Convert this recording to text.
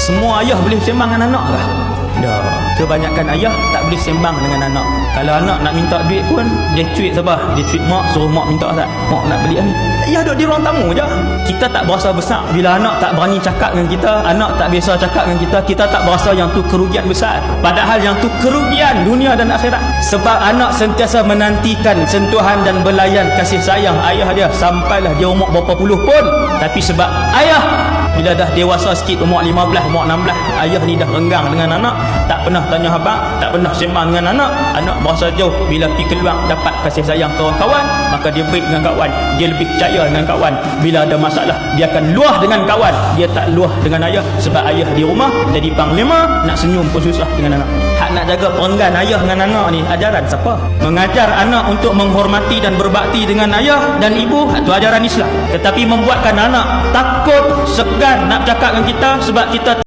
Semua ayah boleh sembang dengan anak kah? Dah. Kebanyakan ayah tak boleh sembang dengan anak. Kalau anak nak minta duit pun, dia tweet sabar. Dia tweet mak, suruh mak minta tak? Mak nak beli ni. Ayah duduk di ruang tamu je. Kita tak berasa besar bila anak tak berani cakap dengan kita, anak tak biasa cakap dengan kita tak berasa yang tu kerugian besar. Padahal yang tu kerugian dunia dan akhirat. Sebab anak sentiasa menantikan sentuhan dan belayan kasih sayang ayah dia sampailah dia umur berapa puluh pun. Tapi sebab ayah bila dah dewasa sikit, umur 15, umur 16, ayah ni dah renggang dengan anak, tak pernah tanya khabar, tak pernah sembang dengan anak. Anak berasa jauh. Bila pergi keluar dapat kasih sayang kawan-kawan, maka dia baik dengan kawan, dia lebih percaya dengan kawan. Bila ada masalah, dia akan luah dengan kawan, dia tak luah dengan ayah. Sebab ayah di rumah jadi panglima, nak senyum pun susah dengan anak. Hak nak jaga perenggan ayah dengan anak ni, ajaran siapa? Mengajar anak untuk menghormati dan berbakti dengan ayah dan ibu, itu ajaran Islam. Tetapi membuatkan anak takut, segan nak bercakap dengan kita sebab kita